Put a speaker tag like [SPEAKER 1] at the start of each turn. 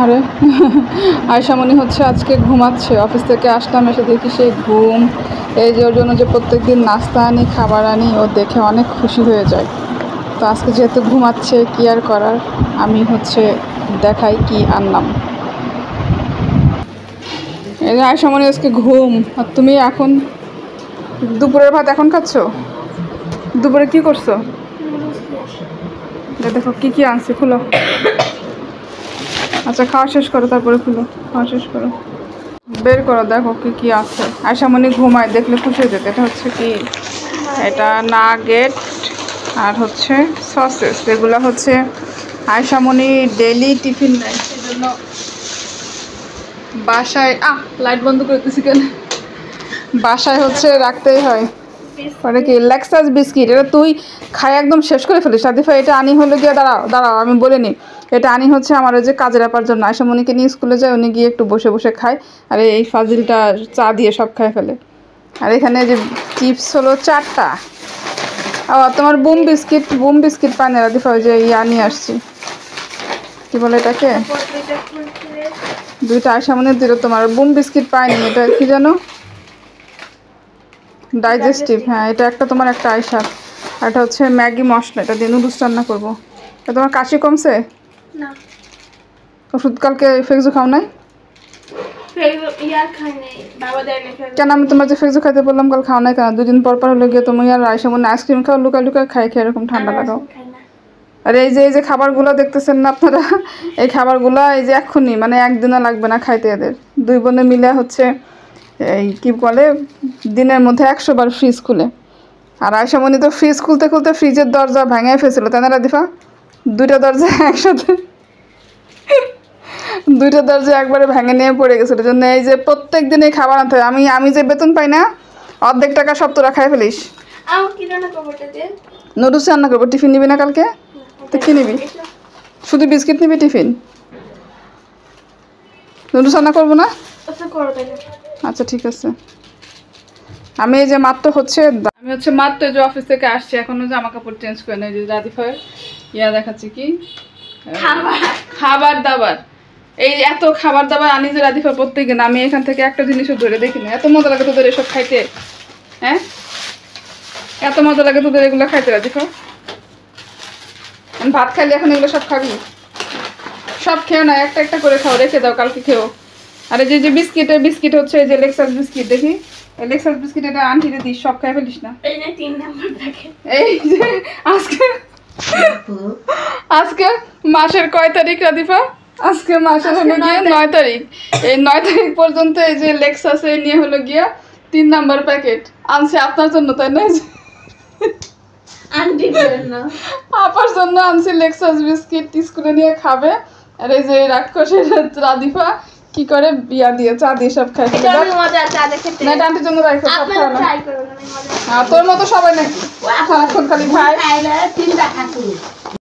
[SPEAKER 1] আরে আয়শামণি হচ্ছে আজকে ঘুমাচ্ছে, অফিস থেকে আসলাম, এসে দেখি সেই ঘুম। এই যে ওর জন্য যে প্রত্যেকদিন নাস্তা আনি, খাবার আনি, ও দেখে অনেক খুশি হয়ে যায়। তো আজকে যেহেতু ঘুমাচ্ছে, কি আর করার, আমি হচ্ছে দেখাই কি আনলাম। এই যে আয়শামণি আজকে ঘুম, আর তুমি এখন দুপুরের ভাত এখন খাচ্ছ? দুপুরে কি করছো? দেখো কি কি আনছি, খুলো। আচ্ছা খাওয়া শেষ করো, তারপরে খুলো, খাওয়া শেষ করো, বের করো, দেখো কি কি আছে। আয়শামণি ঘুমায়, দেখলে খুশি হয়ে যেত। এটা হচ্ছে কি, এটা নাগেট আর হচ্ছে সসেস। এগুলো হচ্ছে আয়শামণি ডেইলি টিফিন নেয়, সেজন্য বাসায় লাইট বন্ধ করতেছি কেন, বাসায় হচ্ছে রাখতেই হয়। পরে কি লেক্সাস বিস্কিট, এটা তুই খাই একদম শেষ করে ফেলিস রাদিফা। এটা আনি হলো গিয়ে, দাঁড়াও দাঁড়াও আমি বলে নিই। এটা আনি হচ্ছে আমার ওই যে কাজের আপার জন্য। আয়শামণিকে নিয়ে স্কুলে যায়, উনি গিয়ে একটু বসে বসে খায়, আর এই ফাজিলটা চা দিয়ে সব খায় ফেলে। আর এখানে যে চিপস হলো 4টা। তোমার বুম বিস্কিট পায় না রাদিফা, ওই যে নিয়ে আসছি, কি বলে এটাকে, 2টা আয়শামণির দিল। তোমার বুম বিস্কিট পায়নি, এটা কি জানো, ডাইজেস্টিভ। হ্যাঁ, এটা একটা তোমার, একটা আয়শার। আর এটা হচ্ছে ম্যাগি মশলা, এটা দিয়ে নুডলস রান্না করবো। তোমার কাশি কমছে?
[SPEAKER 2] না।
[SPEAKER 1] ওষুধ কালকে ফেক্সু খাও নাই? কেন আমি তোমার যে ফেক্সু খাইতে বললাম কাল খাও নাই কেন? 2 দিন পর পর হলে গিয়ে তুমি আর আয়শামণি আইসক্রিম খাও, লুকা লুকা খাই খেয়ে এরকম ঠান্ডা লাগাও। আর এই যে খাবারগুলো দেখতেছেন না আপনারা, এই খাবারগুলো এই যে এক্ষুনি, মানে একদিনও লাগবে না খাইতে এদের। 2 বোনে মিলে হচ্ছে এই কি বলে, দিনের মধ্যে 100 বার ফ্রিজ খুলে। আর আয়শামণি তো ফ্রিজ খুলতে খুলতে ফ্রিজের দরজা ভেঙে ফেলছিল, তাই না রাদিফা? 2টা দরজা একসাথে, 2টা দরজা একবারে ভেঙে নিয়ে পড়ে গেছিল। এই জন্য এই যে প্রত্যেক দিন এই খাবার আনতে হয়। আমি যে বেতন পাই না, অর্ধেক টাকা সব তোরা খাই ফেলিস। নুডলস রান্না করবো। টিফিন নিবি না কালকে? তো কি নিবি? শুধু বিস্কিট নিবি টিফিন? নুডলস রান্না করবো না? আচ্ছা ঠিক আছে। আমি এই যে মাত্র হচ্ছে যে অফিস থেকে আসছি, এখনো জামা কাপড় চেঞ্জ করে নেই। যে রাদিফার দেখাচ্ছি কি খাবার দাবার, এই এত খাবার দাবার আনি যে রাদিফা প্রত্যেকদিন। আমি এখান থেকে একটা জিনিসও ধরে দেখিনি। এত মজা লাগে তোদের এসব খাইতে, হ্যাঁ এত মজা লাগে তোদের এগুলো খাইতে রাদিফা। ভাত খাইলে এখন এগুলো সব খাবি? সব খেও না, একটা একটা করে খাও, রেখে দাও, কালকে খেও। আর এই যে বিস্কিট হচ্ছে এই যে লেক্সাস বিস্কিট, দেখি লেক্সাস বিস্কিট, এটা আন্টিতে দিস, সব খাই ফেলিস না। এই যে আজকে মাসের কয় তারিখ রাদিফা? আজকে মাসের হলো গিয়ে 9 তারিখ। এই 9 তারিখ পর্যন্ত এই যে লেক্সাস নিয়ে হলো গিয়া 3 নাম্বার প্যাকেট আনছে আপনার জন্য, তাই না? আপার জন্য আনছি লেক্সাস বিস্কিট, স্কুলে নিয়ে খাবে। আর এই যে রাক্ষসের রাদিফা কি করে, দিয়ে চা দিয়ে সব খাই। না এটা আন্টির জন্য রাখো, সব খাও না। তোর মতো সবাই নাকি সারাক্ষণ খালি ভাই